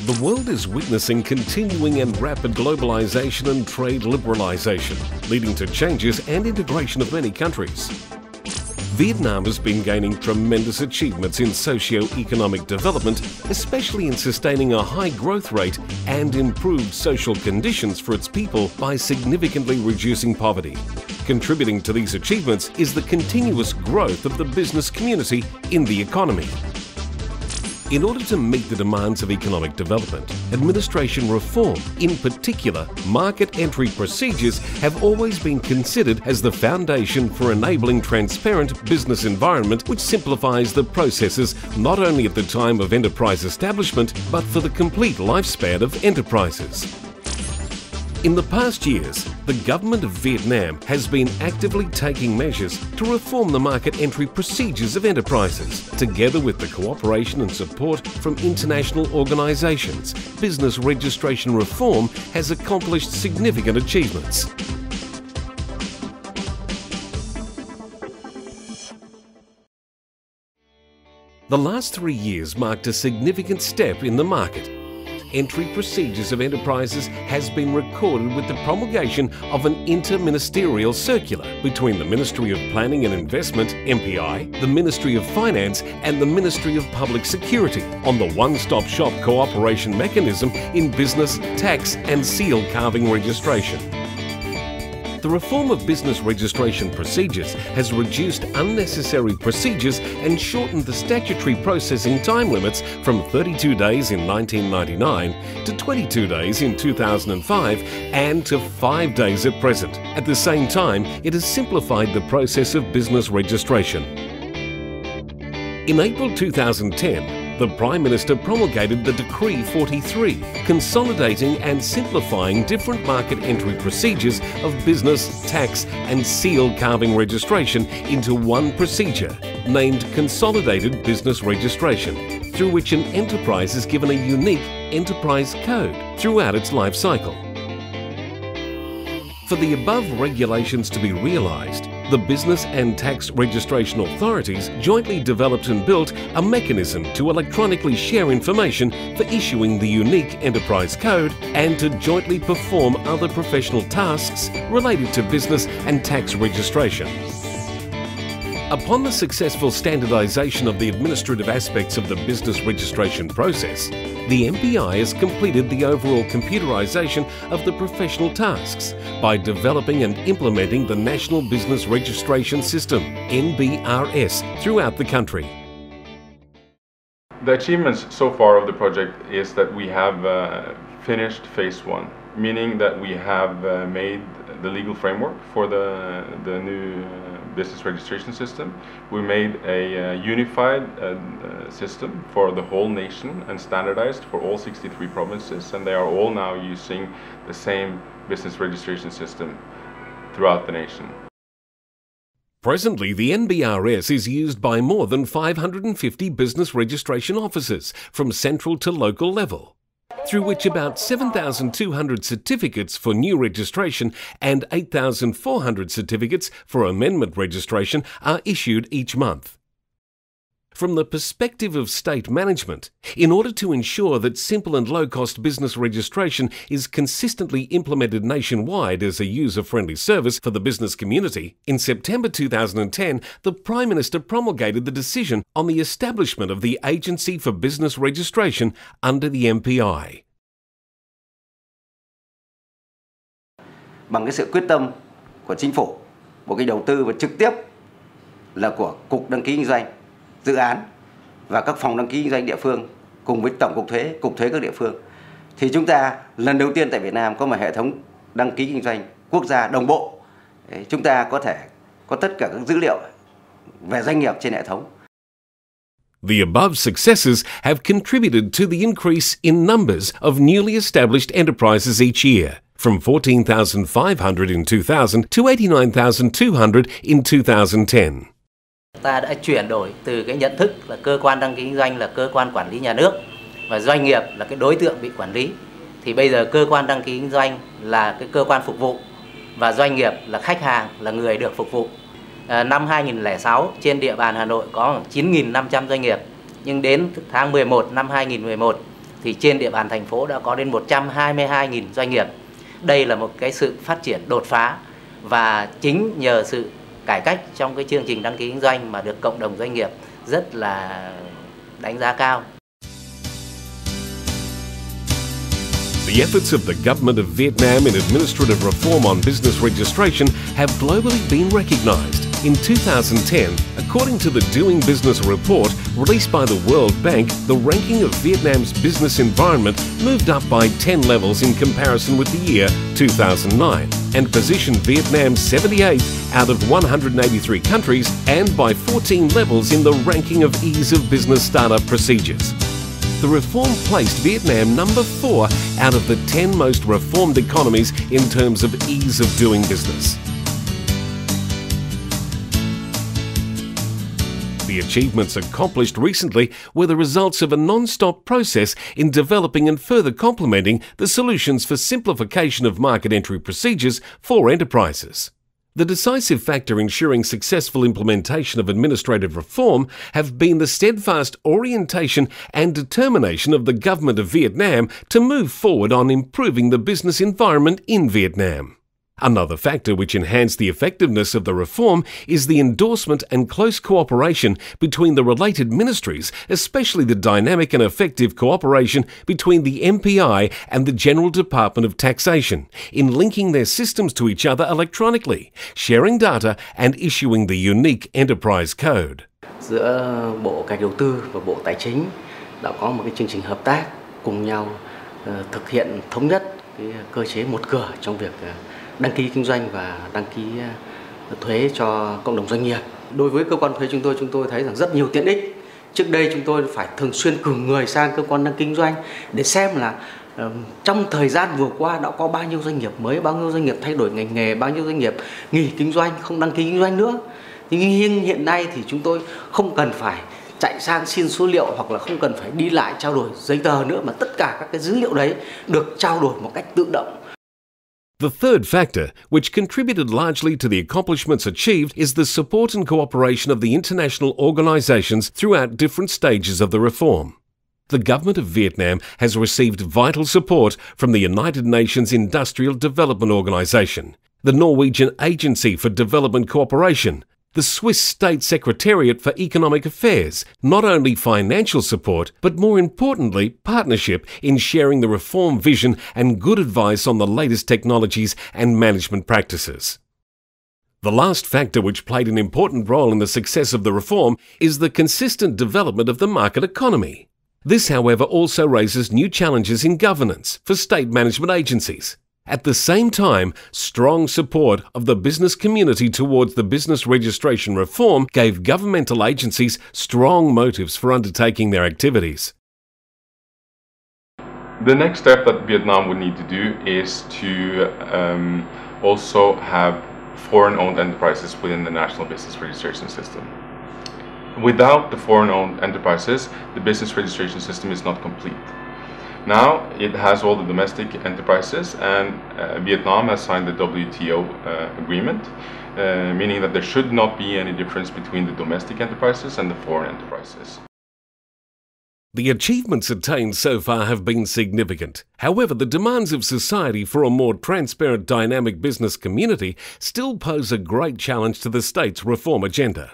The world is witnessing continuing and rapid globalization and trade liberalization, leading to changes and integration of many countries. Vietnam has been gaining tremendous achievements in socio-economic development, especially in sustaining a high growth rate and improved social conditions for its people by significantly reducing poverty. Contributing to these achievements is the continuous growth of the business community in the economy. In order to meet the demands of economic development, administration reform, in particular market entry procedures, have always been considered as the foundation for enabling transparent business environment which simplifies the processes not only at the time of enterprise establishment but for the complete lifespan of enterprises. In the past years, the government of Vietnam has been actively taking measures to reform the market entry procedures of enterprises. Together with the cooperation and support from international organisations, business registration reform has accomplished significant achievements. The last 3 years marked a significant step in the market. Entry procedures of enterprises has been recorded with the promulgation of an inter-ministerial circular between the Ministry of Planning and Investment, MPI, the Ministry of Finance and the Ministry of Public Security on the one-stop-shop cooperation mechanism in business, tax and seal carving registration. The reform of business registration procedures has reduced unnecessary procedures and shortened the statutory processing time limits from 32 days in 1999 to 22 days in 2005 and to 5 days at present. At the same time, it has simplified the process of business registration. In April 2010, the Prime Minister promulgated the Decree 43, consolidating and simplifying different market entry procedures of business, tax and seal carving registration into one procedure, named Consolidated Business Registration, through which an enterprise is given a unique enterprise code throughout its life cycle. For the above regulations to be realised, the business and tax registration authorities jointly developed and built a mechanism to electronically share information for issuing the unique enterprise code and to jointly perform other professional tasks related to business and tax registration. Upon the successful standardization of the administrative aspects of the business registration process, the MPI has completed the overall computerization of the professional tasks by developing and implementing the National Business Registration System, NBRS, throughout the country. The achievements so far of the project is that we have finished phase 1, meaning that we have made the legal framework for the new business registration system. We made a unified system for the whole nation and standardized for all 63 provinces, and they are all now using the same business registration system throughout the nation. Presently, the NBRS is used by more than 550 business registration officers from central to local level, through which about 7,200 certificates for new registration and 8,400 certificates for amendment registration are issued each month. From the perspective of state management, in order to ensure that simple and low-cost business registration is consistently implemented nationwide as a user-friendly service for the business community, in September 2010, the Prime Minister promulgated the decision on the establishment of the Agency for Business Registration under the MPI. Bằng cái sự quyết tâm của chính phủ, một cái đầu tư và trực tiếp là của Cục Đăng ký Kinh doanh, dự án và các phòng đăng ký kinh doanh địa phương cùng với Tổng cục thuế các địa phương, thì chúng ta lần đầu tiên tại Việt Nam có một hệ thống đăng ký kinh doanh quốc gia đồng bộ. Chúng ta có thể có tất cả các dữ liệu về doanh nghiệp trên hệ thống. The above successes have contributed to the increase in numbers of newly established enterprises each year, from 14,500 in 2000 to 89,200 in 2010. Ta đã chuyển đổi từ cái nhận thức là cơ quan đăng ký kinh doanh là cơ quan quản lý nhà nước và doanh nghiệp là cái đối tượng bị quản lý, thì bây giờ cơ quan đăng ký kinh doanh là cái cơ quan phục vụ và doanh nghiệp là khách hàng, là người được phục vụ. Năm 2006 trên địa bàn Hà Nội có 9.500 doanh nghiệp nhưng đến tháng 11 năm 2011 thì trên địa bàn thành phố đã có đến 122.000 doanh nghiệp. Đây là một cái sự phát triển đột phá và chính nhờ sự cải cách trong cái chương trình đăng ký kinh doanh mà được cộng đồng doanh nghiệp rất là đánh giá cao. The efforts of the government of Vietnam in administrative reform on business registration have globally been recognized. In 2010, according to the Doing Business report released by the World Bank, the ranking of Vietnam's business environment moved up by 10 levels in comparison with the year 2009 and positioned Vietnam 78th out of 183 countries and by 14 levels in the ranking of ease of business startup procedures. The reform placed Vietnam number 4 out of the 10 most reformed economies in terms of ease of doing business. The achievements accomplished recently were the results of a non-stop process in developing and further complementing the solutions for simplification of market entry procedures for enterprises. The decisive factor ensuring successful implementation of administrative reform have been the steadfast orientation and determination of the government of Vietnam to move forward on improving the business environment in Vietnam. Another factor which enhanced the effectiveness of the reform is the endorsement and close cooperation between the related ministries, especially the dynamic and effective cooperation between the MPI and the General Department of Taxation in linking their systems to each other electronically, sharing data and issuing the unique enterprise code. Giữa Bộ Kế hoạch Đầu tư và Bộ Tài chính đã có một cái chương trình hợp tác cùng nhau thực hiện thống nhất cái cơ chế một cửa trong việc đăng ký kinh doanh và đăng ký thuế cho cộng đồng doanh nghiệp. Đối với cơ quan thuế chúng tôi thấy rằng rất nhiều tiện ích. Trước đây chúng tôi phải thường xuyên cử người sang cơ quan đăng ký kinh doanh để xem là trong thời gian vừa qua đã có bao nhiêu doanh nghiệp mới, bao nhiêu doanh nghiệp thay đổi ngành nghề, bao nhiêu doanh nghiệp nghỉ kinh doanh, không đăng ký kinh doanh nữa. Nhưng hiện nay thì chúng tôi không cần phải chạy sang xin số liệu hoặc là không cần phải đi lại trao đổi giấy tờ nữa, mà tất cả các cái dữ liệu đấy được trao đổi một cách tự động. The third factor, which contributed largely to the accomplishments achieved, is the support and cooperation of the international organizations throughout different stages of the reform. The government of Vietnam has received vital support from the United Nations Industrial Development Organization, the Norwegian Agency for Development Cooperation, the Swiss State Secretariat for Economic Affairs, not only financial support, but more importantly, partnership in sharing the reform vision and good advice on the latest technologies and management practices. The last factor which played an important role in the success of the reform is the consistent development of the market economy. This, however, also raises new challenges in governance for state management agencies. At the same time, strong support of the business community towards the business registration reform gave governmental agencies strong motives for undertaking their activities. The next step that Vietnam would need to do is to also have foreign-owned enterprises within the national business registration system. Without the foreign-owned enterprises, the business registration system is not complete. Now it has all the domestic enterprises, and Vietnam has signed the WTO agreement, meaning that there should not be any difference between the domestic enterprises and the foreign enterprises. The achievements attained so far have been significant. However, the demands of society for a more transparent, dynamic business community still pose a great challenge to the state's reform agenda.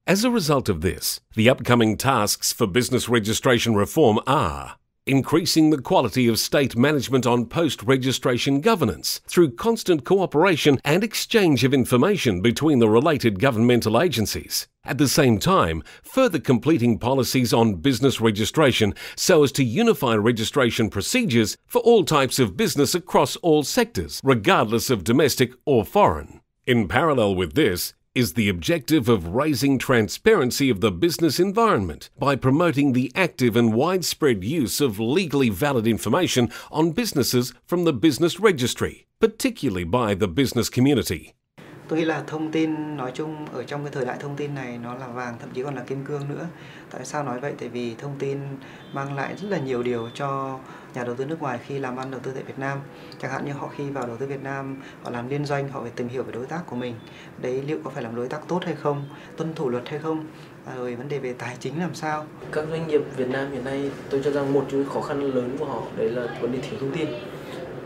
As a result of this, the upcoming tasks for business registration reform are increasing the quality of state management on post-registration governance through constant cooperation and exchange of information between the related governmental agencies. At the same time, further completing policies on business registration so as to unify registration procedures for all types of business across all sectors, regardless of domestic or foreign. In parallel with this, is the objective of raising transparency of the business environment by promoting the active and widespread use of legally valid information on businesses from the business registry, particularly by the business community. Tôi nghĩ là thông tin nói chung ở trong cái thời đại thông tin này nó là vàng, thậm chí còn là kim cương nữa. Tại sao nói vậy? Tại vì thông tin mang lại rất là nhiều điều cho nhà đầu tư nước ngoài khi làm ăn đầu tư tại Việt Nam. Chẳng hạn như họ khi vào đầu tư Việt Nam, họ làm liên doanh, họ phải tìm hiểu về đối tác của mình. Đấy, liệu có phải làm đối tác tốt hay không, tuân thủ luật hay không, rồi vấn đề về tài chính làm sao. Các doanh nghiệp Việt Nam hiện nay tôi cho rằng một trong những khó khăn lớn của họ đấy là vấn đề thiếu thông tin.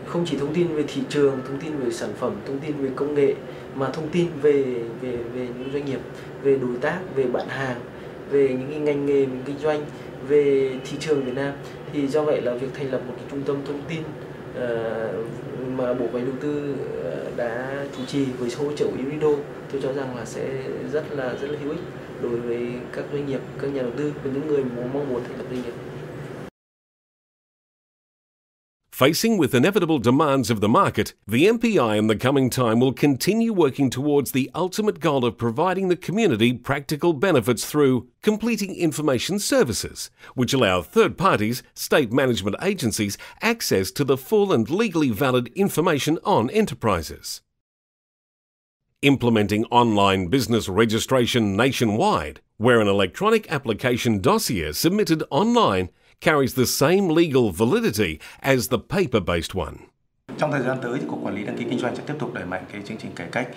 Không chỉ thông tin về thị trường, thông tin về sản phẩm, thông tin về công nghệ, mà thông tin về những doanh nghiệp, về đối tác, về bạn hàng, về những cái ngành nghề mình kinh doanh, về thị trường Việt Nam. Thì do vậy là việc thành lập một cái trung tâm thông tin mà Bộ Kế hoạch Đầu tư đã chủ trì với hỗ trợ của Unido, tôi cho rằng là sẽ rất là hữu ích đối với các doanh nghiệp, các nhà đầu tư và những người mong muốn thành lập doanh nghiệp. Facing with inevitable demands of the market, the MPI in the coming time will continue working towards the ultimate goal of providing the community practical benefits through completing information services, which allow third parties, state management agencies, access to the full and legally valid information on enterprises. Implementing online business registration nationwide, where an electronic application dossier submitted online carries the same legal validity as the paper-based one. Trong thời gian tới thì Cục Quản lý Đăng ký Kinh doanh sẽ tiếp tục đẩy mạnh cái chương trình cải cách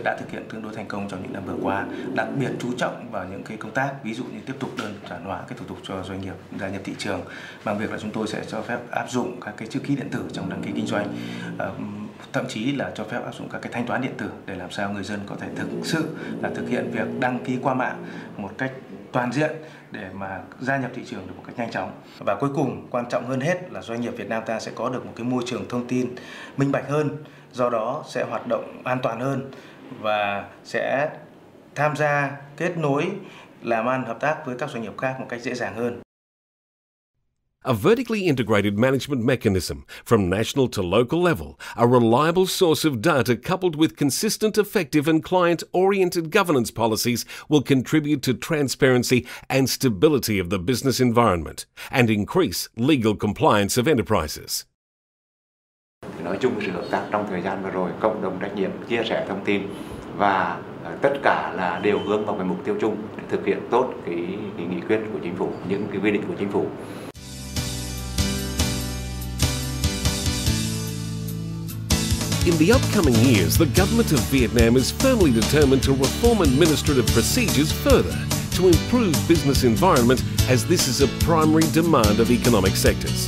đã thực hiện tương đối thành công trong những năm vừa qua, đặc biệt chú trọng vào những cái công tác ví dụ như tiếp tục đơn giản hóa cái thủ tục cho doanh nghiệp gia nhập thị trường bằng việc là chúng tôi sẽ cho phép áp dụng các cái chữ ký điện tử trong đăng ký kinh doanh, thậm chí là cho phép áp dụng các cái thanh toán điện tử để làm sao người dân có thể thực sự là thực hiện việc đăng ký qua mạng một cách toàn diện để mà gia nhập thị trường được một cách nhanh chóng. Và cuối cùng, quan trọng hơn hết là doanh nghiệp Việt Nam ta sẽ có được một cái môi trường thông tin minh bạch hơn, do đó sẽ hoạt động an toàn hơn và sẽ tham gia kết nối làm ăn hợp tác với các doanh nghiệp khác một cách dễ dàng hơn. A vertically integrated management mechanism from national to local level, a reliable source of data coupled with consistent, effective and client-oriented governance policies will contribute to transparency and stability of the business environment and increase legal compliance of enterprises. Nói chung sự hợp tác trong thời gian vừa rồi, cộng đồng trách nhiệm, chia sẻ thông tin và tất cả là đều hướng vào cái mục tiêu chung để thực hiện tốt cái nghị quyết của chính phủ, những cái quy định của chính phủ. In the upcoming years, the government of Vietnam is firmly determined to reform administrative procedures further to improve business environment, as this is a primary demand of economic sectors.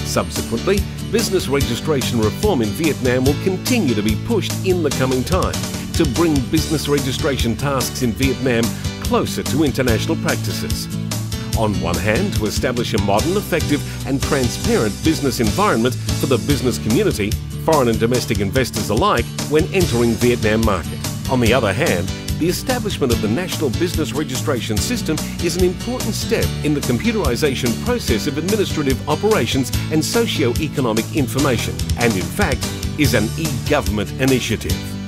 Subsequently, business registration reform in Vietnam will continue to be pushed in the coming time to bring business registration tasks in Vietnam closer to international practices. On one hand, to establish a modern, effective and transparent business environment for the business community, foreign and domestic investors alike, when entering Vietnam market. On the other hand, the establishment of the National Business Registration System is an important step in the computerization process of administrative operations and socio-economic information, and in fact is an e-government initiative.